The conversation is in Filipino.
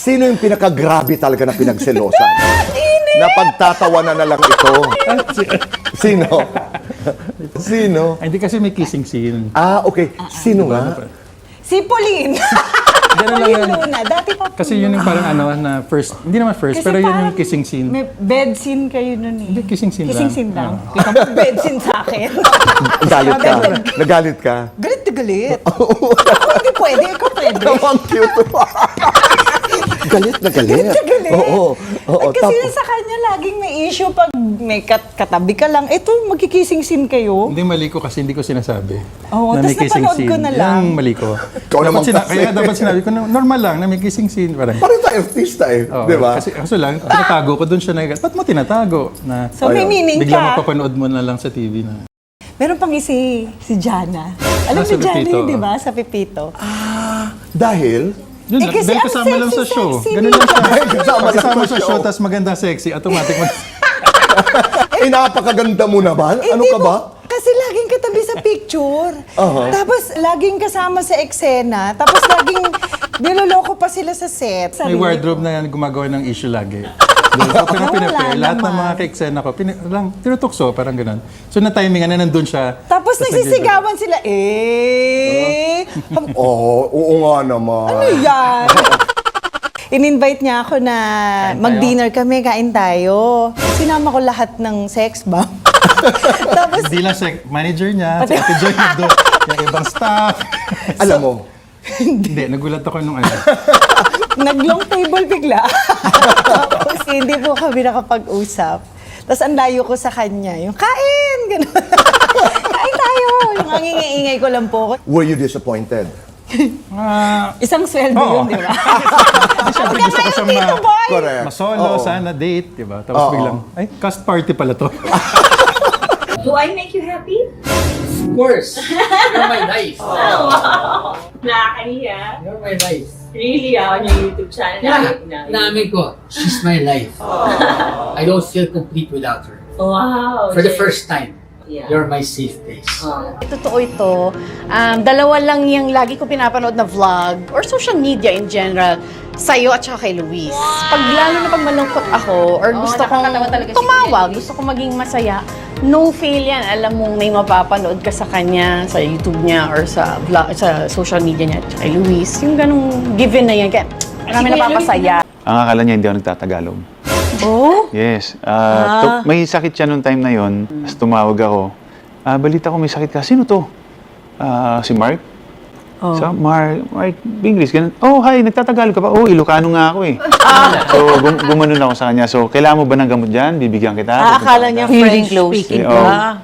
Sino yung pinaka-grabe talaga na pinagselosan? Na pagtatawanan na lang ito. Sino? Sino? Ay, hindi kasi may kissing scene. Ah, okay. Sino nga? Si Pauline. Ganun lang Pauline yan. Luna. Dati pa. Kasi yun yung parang na first, hindi naman first, Kasi pero yun parang yung kissing scene. May bed scene kayo nun eh. Hindi, kissing scene Kissing lang. scene lang. Oo. Kita mo, bed scene sa akin. Galit ka? Nagalit ka? Galit na galit. Ako hindi pwede, ikaw pwede. Ang cute. Galit na galit. Galit na galit. Oo. Oo. At kasi sa kanya laging may issue pag may katabi ka lang. Ito, magkikissing scene kayo. Hindi, mali ko kasi hindi ko sinasabi. Oo, na may tas kissing napanood ko scene. na lang. Yan, mali ko. Ikaw naman kasi. Kaya dapat sinabi ko, na normal lang na may kissing scene. Parang, Parang tayo artista eh. Oo, Di ba? Kasi kaso lang, tinatago ko doon siya na, ba't mo tinatago? Na, So may meaning bigla ka. mapapanood mo na lang sa TV na. Meron pang si Jana. Alam Sa ni Jana Pepito, yun, di ba? Sa Pepito. Dahil? Yun, Eh, kasi dahil ang kasama lang sa sexy, show. sexy Ganun niya. lang siya. Kasama lang Kasama sa sa show. show, tapos maganda sexy, automatic mo. Eh, napakaganda mo naman. Ano Hindi ka ba? Kasi laging katabi sa picture. Aha. Tapos laging kasama sa eksena. Tapos laging niloloko pa sila sa set. May wardrobe na yan gumagawa ng issue lagi. So, Wala lahat ng naman. mga ka-eksena ko, tinutukso, parang ganun. So, na-timingan na nandun siya. Tapos nagsisigawan sila, Oo nga naman. ano yan? In-invite niya ako na mag-dinner kami, kain tayo. Sinama ko lahat ng sex bomb. Tapos, Hindi lang siya, manager niya, si Ate Joy, nandun, yung ibang staff. Alam mo, Hindi, nagulat ako nung ano. nag-long table bigla. Tapos hindi po kami nakapag-usap. Tapos ang layo ko sa kanya, yung kain, gano'n. Kain tayo. Yung ingay-ingay ko lang po. were you disappointed? Isang sweldo Oo. yun, di ba? Siyempre gusto ko siyang Tito Boy! Correct. masolo, Oo. sana date, di ba? Tapos Oo. biglang, ay, cast party pala to. Do I make you happy? Of course. You're my life. Nakakahiya. You're my life. Really, on your YouTube channel. Yeah. Namin ko, she's my life. I don't feel complete without her. Wow. For the first time, Yeah. you're my safe place. Totoo ito. Dalawa lang yung lagi ko pinapanood na vlog or social media in general sa'yo at saka kay Luis. Pag lalo na pag malungkot ako or gusto kong tumawa, gusto kong maging masaya, no fail yan. Alam mong may mapapanood ka sa kanya, sa YouTube niya or sa vlog, sa social media niya at saka kay Luis. Yung ganong given na yan. Kaya marami napapasaya. Ang akala niya hindi ako nagtatagalog. Oh? Yes. May sakit siya nung time na yon. Tapos tumawag ako. Balita ko may sakit ka. Sino to? Si Mark? So, Mark Bingris, ganun. Oh, hi, nagtatagalog ka pa? Oh, Ilocano nga ako eh. So, gumanon ako sa kanya. So, kailangan mo ba ng gamot dyan? Bibigyan kita. Akala niya Feeling French close. speaking Oo. ka.